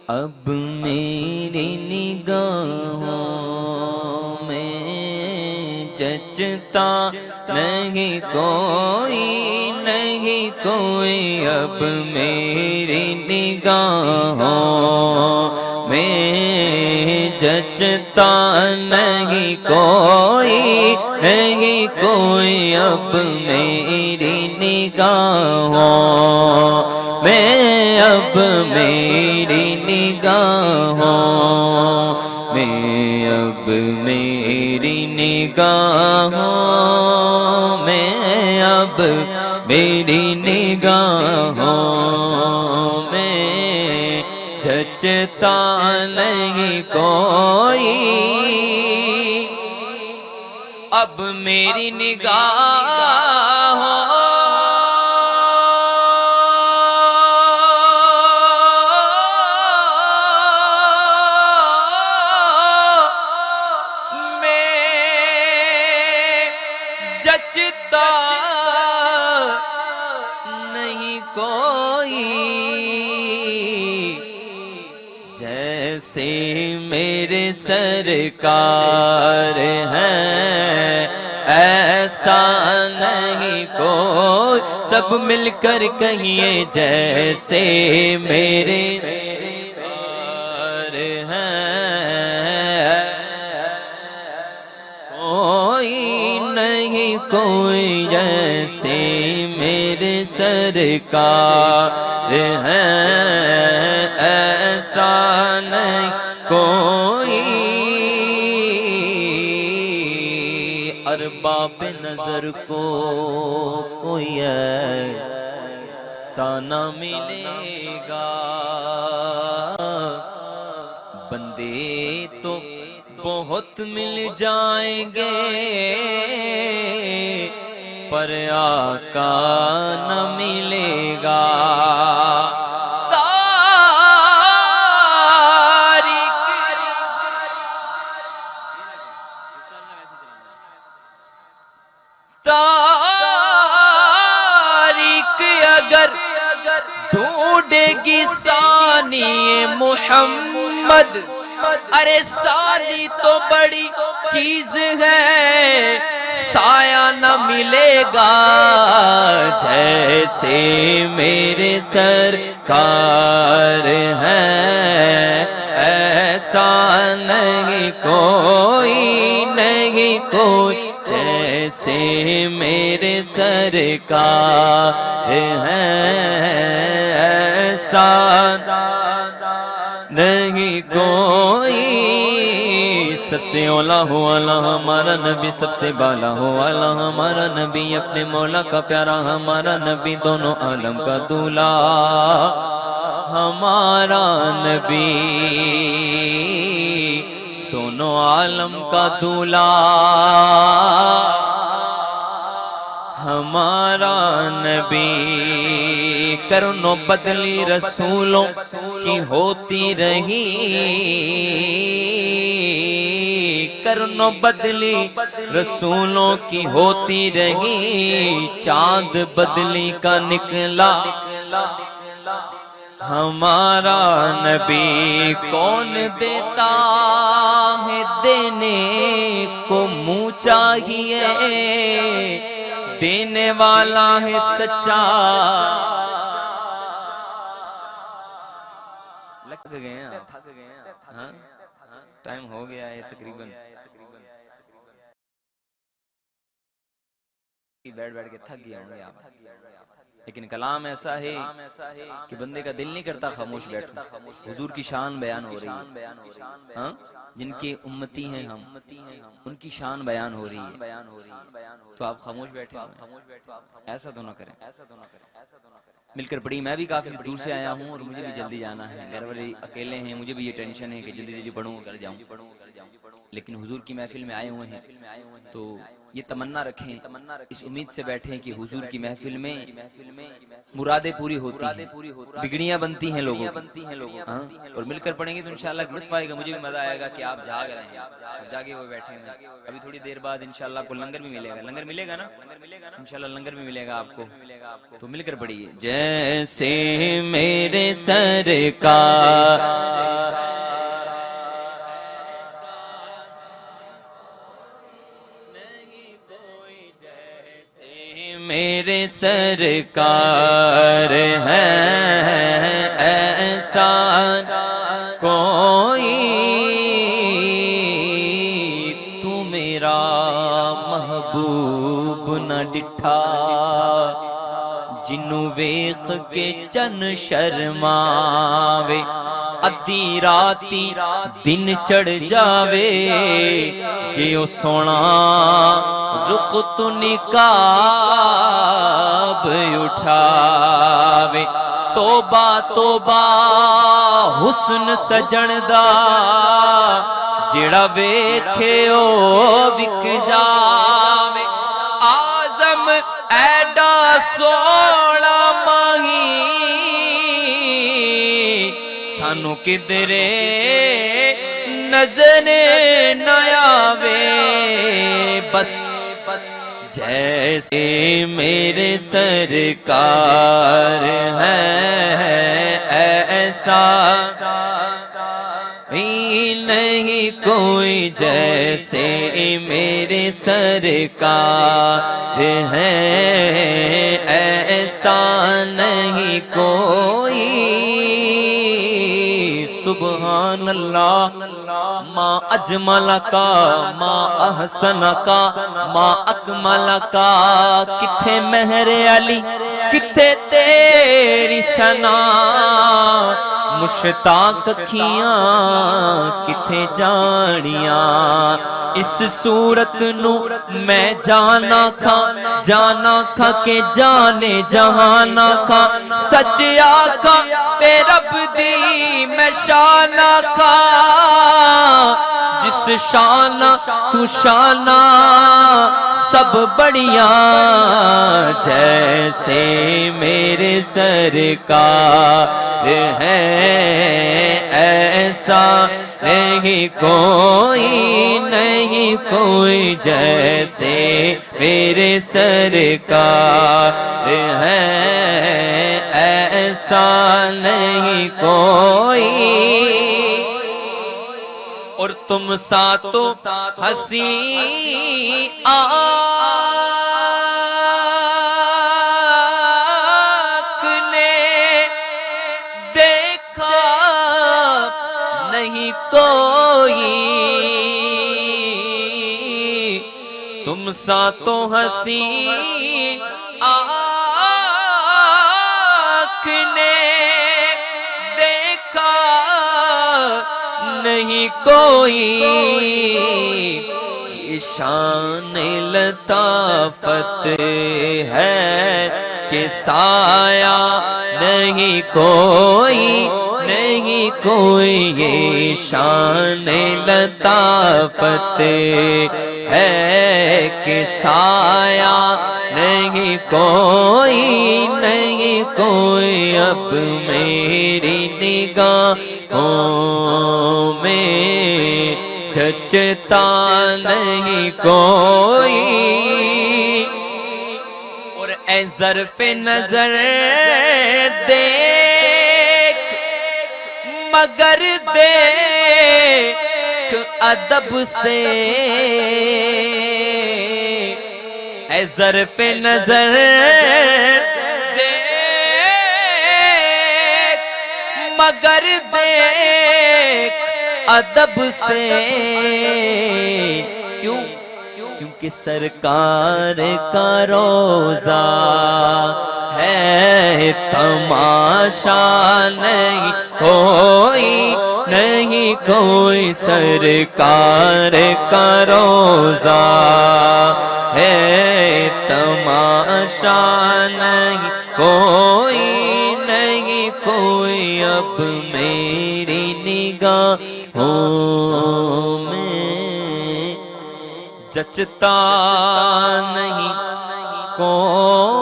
اب میری نگاہوں میں جچتا نہیں کوئی، نہیں کوئی، اب میری نگاہوں میں جچتا نہیں کوئی، نہیں کوئی، اب میری نگاہوں میں، اب میری نگاہوں میں، اب میری نگاہوں میں، اب میری نگاہوں میں جچتا نہیں کوئی، اب میری نگاہوں جچتا نہیں کوئی، جیسے میرے سرکار ہیں ایسا نہیں کوئی، سب مل کر کہیے جیسے میرے سرکار ہیں کوئی نہیں، کوئی جیسے میرے سرکار ہیں ایسا نہیں کوئی، ارباب نظر کو کوئی ایسا نہ ملے گا، بندے تو بہت مل جائیں گے پر آقا نہ ملے گا، تاریخ اگر ڈھونڈے گی ثانی محمد، ارے ثانی تو بڑی چیز ہے، سایہ نہ ملے گا، جیسے میرے سرکار ہیں ایسا نہیں کوئی، نہیں کوئی، جیسے میرے سرکار ہیں ایسا نہیں کوئی، سب سے اولا ہو والا ہمارا نبی، سب سے بالا ہو والا ہمارا نبی، اپنے مولا کا پیارا ہمارا نبی، دونوں عالم کا دولہا ہمارا نبی، دونوں عالم کا دولہا ہمارا نبی، کرنوں بدلی رسولوں کی ہوتی رہی، کرنوں بدلی رسولوں کی ہوتی رہی، چاند بدلی کا نکلا ہمارا نبی، کون دیتا ہے دینے کو منہ چاہیے، دینے والا ہے سچا، لگ گئے ہیں ہاں ٹائم ہو گیا ہے تقریباً، بیٹھ بیٹھ کے تھک گیا ہوں گے آپ، لیکن کلام ایسا ہے کہ بندے کا دل نہیں کرتا خاموش بیٹھنا، حضور کی شان بیان ہو رہی ہے، ہاں جن کے امتی ہیں ہم ان کی شان بیان ہو رہی ہے، تو آپ خاموش بیٹھے ایسا تو نہ کریں، مل کر پڑھی، میں بھی کافی دور سے آیا ہوں اور مجھے بھی جلدی جانا ہے، گھر والے اکیلے ہیں، مجھے بھی یہ ٹینشن ہے کہ جلدی جلدی پڑھوں کر جاؤں، لیکن حضور کی محفل میں آئے ہوئے ہیں تو یہ تمنا رکھیں، اس امید سے بیٹھیں کہ حضور کی محفل میں مرادیں پوری ہوتی ہیں، بگڑیاں بنتی ہیں لوگوں کی، اور مل کر پڑھیں گے تو انشاءاللہ لطف آئے گا، مجھے بھی مزہ آئے گا کہ آپ جاگ رہے ہیں، جاگے ہوئے بیٹھے ہیں، ابھی تھوڑی دیر بعد انشاءاللہ آپ کو لنگر بھی ملے گا، لنگر ملے گا نا انشاءاللہ، لنگر بھی ملے گا آپ کو، تو مل کر پڑھیے، جیسے میرے سرکار سرکار ہیں، ایسا کوئی تو میرا محبوب نہ ڈٹھا، جنوں ویخ کے چن شرماوے، ادھی راتی دن چڑھ جاوے، جے او سونا رخ تو نقاب اٹھاوے، توبہ توبہ حسن سجن دا، جیڑا ویکھے او وک جاوے، آزم ایڈا سونا ماہی سانو کدرے نظر نہ آوے، بس جیسے میرے سرکار ہیں، ایسا نہیں کوئی جیسے میرے سرکار ہیں، ایسا نہیں کوئی۔ سبحان اللہ، ما اجمل کا، ما احسن کا، ما اکمل کا، کتھے مہر علی، کتھے تیری ثنا، مشتاق کھیاں کتھے جانیاں، اس صورت نو میں جانا کھا، جانا کھا کے جانے جہانا کھا، سچ آکھا تے رب دی میں شانہ کھا، جس شانہ تو شانہ سب بڑیاں، جیسے میرے سرکار ہیں، ایسا نہیں کوئی، نہیں کوئی جیسے میرے سرکار ہیں، ایسا نہیں کوئی۔ اور تم سا تو ہنسی آنکھ نے دیکھا نہیں کوئی، تم سا تو ہنسی آنکھ نے دیکھا نہیں کوئی، یہ شان لطافت ہے کہ سایہ نہیں کوئی، نہیں کوئی، یہ شان لطافت ہے کہ سایہ نہیں کوئی، نہیں کوئی، اب میری نگاہوں میں جچتا نہیں کوئی۔ اور اے ظرف نظر دیکھ مگر دیکھ ادب سے، اے ظرف نظر دیکھ مگر دیکھ ادب سے، کیوں؟ کیونکہ سرکار کا روزہ ہے، تماشا نہیں کوئی، نہیں کوئی، سرکار کا روزہ ہے، تماشا نہیں کوئی، نہیں کوئی، اب میری نگاہوں میں جچتا نہیں کوئی۔